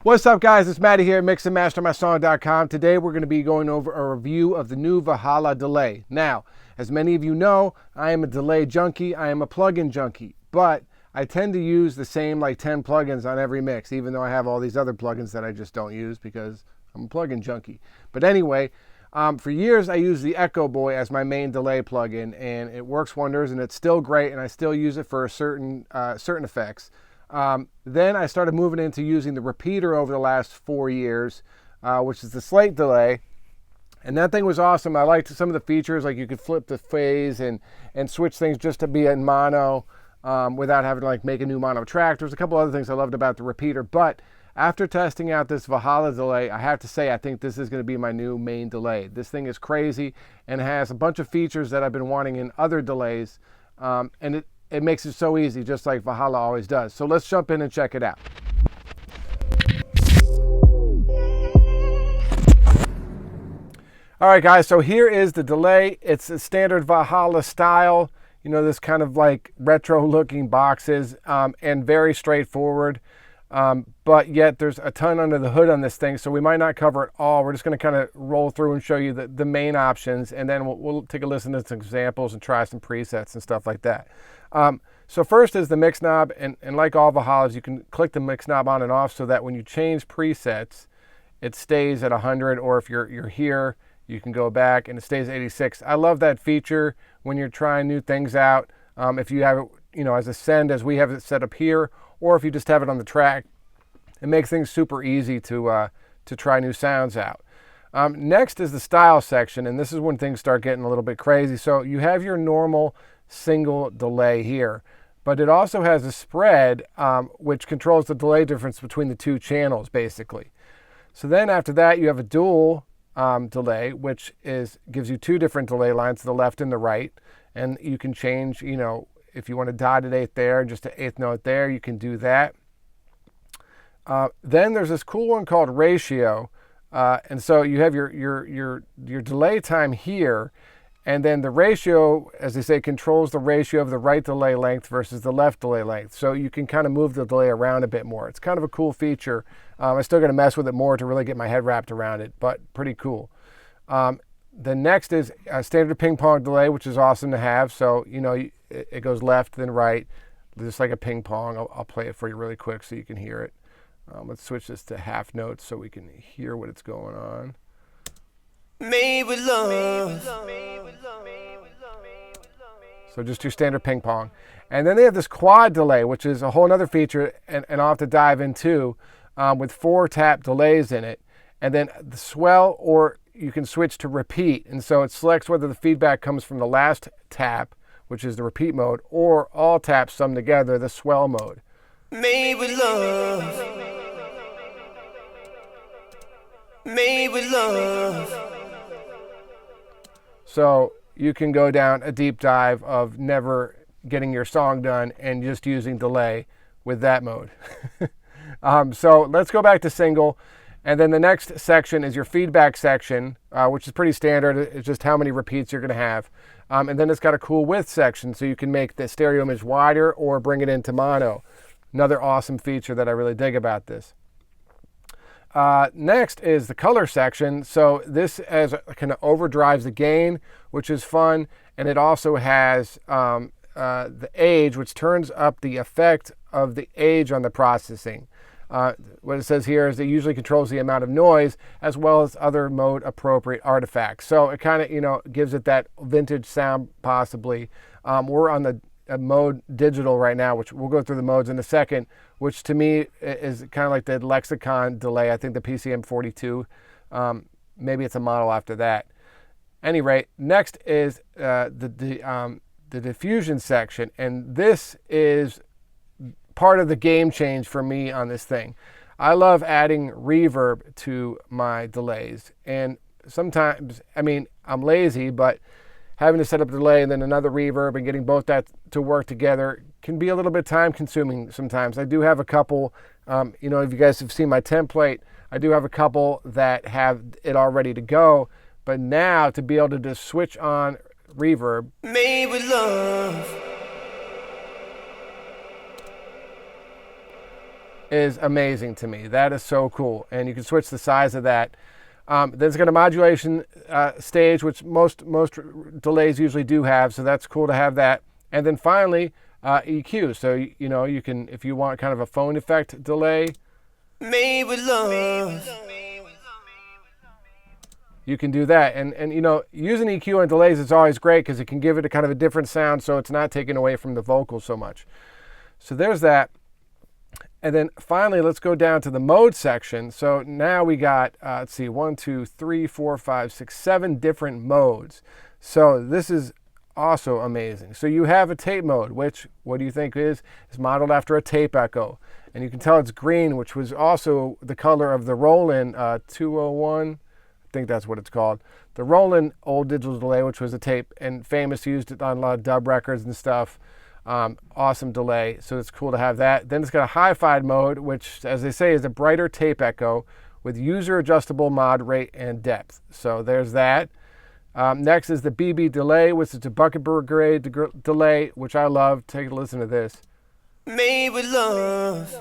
What's up, guys? It's Matty here at mixandmastermysong.com. Today we're going to be going over a review of the new Valhalla Delay. Now, as many of you know, I am a delay junkie. I am a plugin junkie, but I tend to use the same like 10 plugins on every mix, even though I have all these other plugins that I just don't use because I'm a plugin junkie. But anyway, for years I used the Echo Boy as my main delay plugin, and it works wonders, and it's still great, and I still use it for certain effects. Then I started moving into using the repeater over the last 4 years, which is the slate delay. And that thing was awesome. I liked some of the features, like you could flip the phase and switch things just to be in mono without having to like make a new mono track. There's a couple other things I loved about the repeater. But after testing out this Valhalla Delay, I have to say I think this is going to be my new main delay. This thing is crazy and has a bunch of features that I've been wanting in other delays. And it makes it so easy, just like Valhalla always does. So let's jump in and check it out. All right, guys, so here is the delay. It's a standard Valhalla style, you know, this kind of like retro looking boxes, and very straightforward. But yet there's a ton under the hood on this thing, so we might not cover it all. We're just going to kind of roll through and show you the main options, and then we'll take a listen to some examples and try some presets and stuff like that. So first is the mix knob, and like all Valhallas, you can click the mix knob on and off so that when you change presets, it stays at 100, or if you're here, you can go back and it stays at 86. I love that feature when you're trying new things out. If you have it, you know, as a send, as we have it set up here, or if you just have it on the track, it makes things super easy to try new sounds out. Next is the style section, and this is when things start getting a little bit crazy. So you have your normal single delay here, but it also has a spread, which controls the delay difference between the two channels, basically. So then after that, you have a dual delay, which gives you two different delay lines, to the left and the right, and you can change, you know, if you want a dotted eighth there, just an eighth note there, you can do that. Then there's this cool one called ratio, and so you have your delay time here, and then the ratio, as they say, controls the ratio of the right delay length versus the left delay length. So you can kind of move the delay around a bit more. It's kind of a cool feature. I'm still going to mess with it more to really get my head wrapped around it, but pretty cool. The next is a standard ping pong delay, which is awesome to have. So, you know, it goes left, then right, just like a ping pong. I'll play it for you really quick so you can hear it. Let's switch this to half notes so we can hear what it's going on. Made with love. So just your standard ping pong. And then they have this quad delay, which is a whole other feature, and I'll have to dive into, with 4 tap delays in it. And then the swell, or you can switch to repeat. And so it selects whether the feedback comes from the last tap, which is the repeat mode, or all taps summed together, the swell mode. Made with love. Made with love. So you can go down a deep dive of never getting your song done and just using delay with that mode. So let's go back to single. And then the next section is your feedback section, which is pretty standard. It's just how many repeats you're going to have. And then it's got a cool width section, so you can make the stereo image wider or bring it into mono. Another awesome feature that I really dig about this. Next is the color section. So this kind of overdrives the gain, which is fun. And it also has the age, which turns up the effect of the age on the processing. What it says here is it usually controls the amount of noise as well as other mode appropriate artifacts. So it kind of, you know, gives it that vintage sound possibly. We're on the mode digital right now, which we'll go through the modes in a second, which to me is kind of like the Lexicon delay. I think the PCM 42, maybe it's a model after that. Any rate, next is the diffusion section, and this is part of the game change for me on this thing. I love adding reverb to my delays, and sometimes, I mean, I'm lazy, but having to set up a delay and then another reverb and getting both that to work together can be a little bit time consuming sometimes. I do have a couple, you know, if you guys have seen my template, I do have a couple that have it all ready to go, but now to be able to just switch on reverb. Made with love. is amazing to me. That is so cool. And you can switch the size of that. Then it's got a modulation stage, which most delays usually do have. So that's cool to have that. And then finally, EQ. So, you can, if you want kind of a phone effect delay, made with love, you can do that. And using EQ on delays is always great because it can give it a kind of a different sound, so it's not taking away from the vocals so much. So there's that. And then finally, let's go down to the mode section. So now we got, let's see, 1, 2, 3, 4, 5, 6, 7 different modes. So this is also amazing. So you have a tape mode, which, what do you think is modeled after a tape echo. And you can tell it's green, which was also the color of the Roland 201. I think that's what it's called. The Roland old digital delay, which was a tape, and Famous used it on a lot of dub records and stuff. Awesome delay, so it's cool to have that. Then it's got a hi-fi mode, which, as they say, is a brighter tape echo with user-adjustable mod rate and depth. So there's that. Next is the BB delay, which is a bucket-brigade delay, which I love. Take a listen to this. Made with love.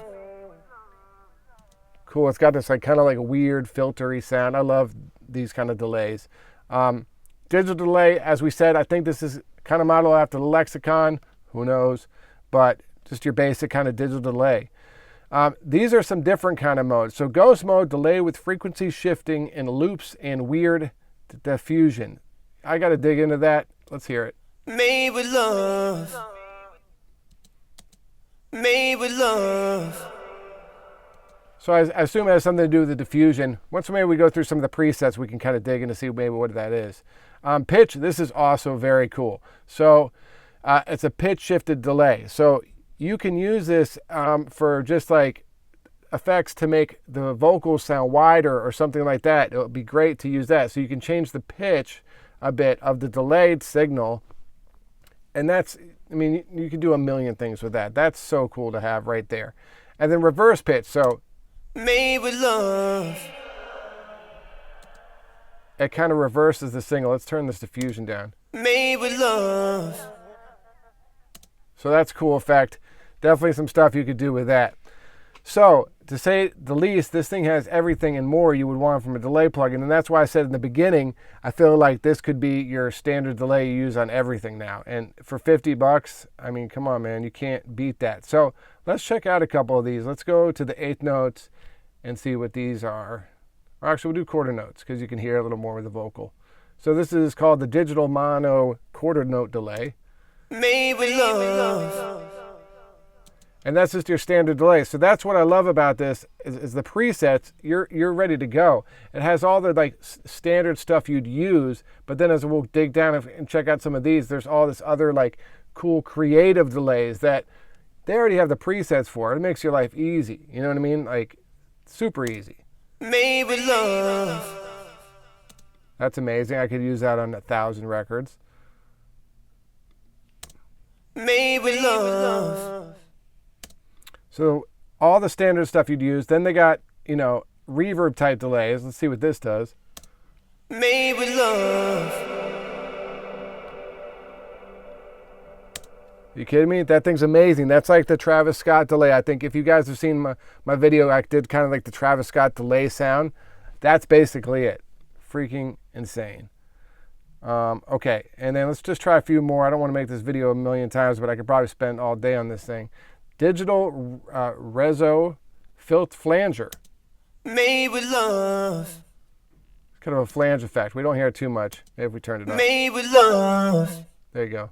Cool. It's got this kind of like a weird filtery sound. I love these kind of delays. Digital delay, as we said, I think this is kind of modeled after the Lexicon. Who knows? But just your basic kind of digital delay. These are some different kind of modes. So ghost mode, delay with frequency shifting in loops and weird diffusion. I got to dig into that. Let's hear it. Made with love. Made with love. So I assume it has something to do with the diffusion. Once maybe we go through some of the presets, we can kind of dig in to see maybe what that is. Pitch, this is also very cool. So it's a pitch shifted delay. So you can use this for just like effects to make the vocals sound wider or something like that. It would be great to use that. So you can change the pitch a bit of the delayed signal. And that's, I mean, you can do a million things with that. That's so cool to have right there. And then reverse pitch. So made with love. It kind of reverses the signal. Let's turn this diffusion down. Made with love. So that's a cool effect. Definitely some stuff you could do with that. So to say the least, this thing has everything and more you would want from a delay plugin. And that's why I said in the beginning, I feel like this could be your standard delay you use on everything now. And for $50, I mean, come on, man, you can't beat that. So let's check out a couple of these. Let's go to the eighth notes and see what these are. Or actually, we'll do quarter notes because you can hear a little more with the vocal. So this is called the digital mono quarter note delay. Made with love. And that's just your standard delay. So that's what I love about this is the presets. You're ready to go. It has all the like standard stuff you'd use, but then as we'll dig down and check out some of these, there's all this other like cool creative delays that they already have the presets for. It makes your life easy. You know what I mean? Like super easy. Made with love. That's amazing. I could use that on 1,000 records. Made with love. So all the standard stuff you'd use. Then they got, reverb type delays. Let's see what this does. Made with love. You kidding me? That thing's amazing. That's like the Travis Scott delay. I think if you guys have seen my video, I did kind of like the Travis Scott delay sound. That's basically it. Freaking insane. Okay, and then let's just try a few more. I don't want to make this video a million times, but I could probably spend all day on this thing. Digital Rezo Filth Flanger. Made with love. It's kind of a flange effect. We don't hear it too much. Maybe if we turn it up. Made with love. There you go.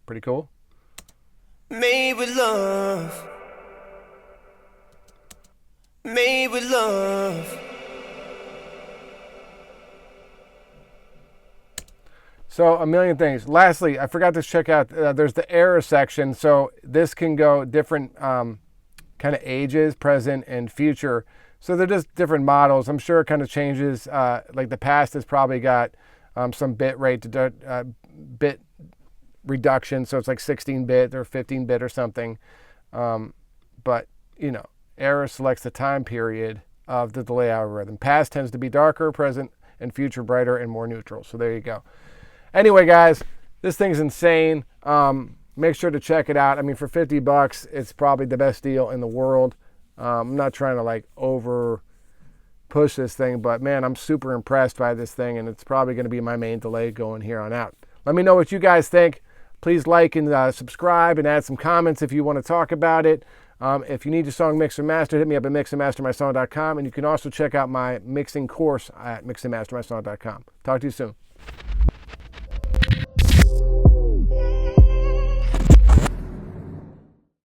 Pretty cool. Made with love. Made with love. So a million things. Lastly, I forgot to check out, there's the error section. So this can go different kind of ages, present and future. So they're just different models. I'm sure it kind of changes. Like the past has probably got some bit rate, bit reduction. So it's like 16-bit or 15-bit or something. But, error selects the time period of the delay algorithm. Past tends to be darker, present and future brighter and more neutral. So there you go. Anyway, guys, this thing's insane. Make sure to check it out. I mean, for $50, it's probably the best deal in the world. I'm not trying to like over push this thing, but man, I'm super impressed by this thing, and it's probably going to be my main delay going here on out. Let me know what you guys think. Please like and subscribe and add some comments if you want to talk about it. If you need your song mixed and mastered, hit me up at mixandmastermysong.com, and you can also check out my mixing course at mixandmastermysong.com. Talk to you soon.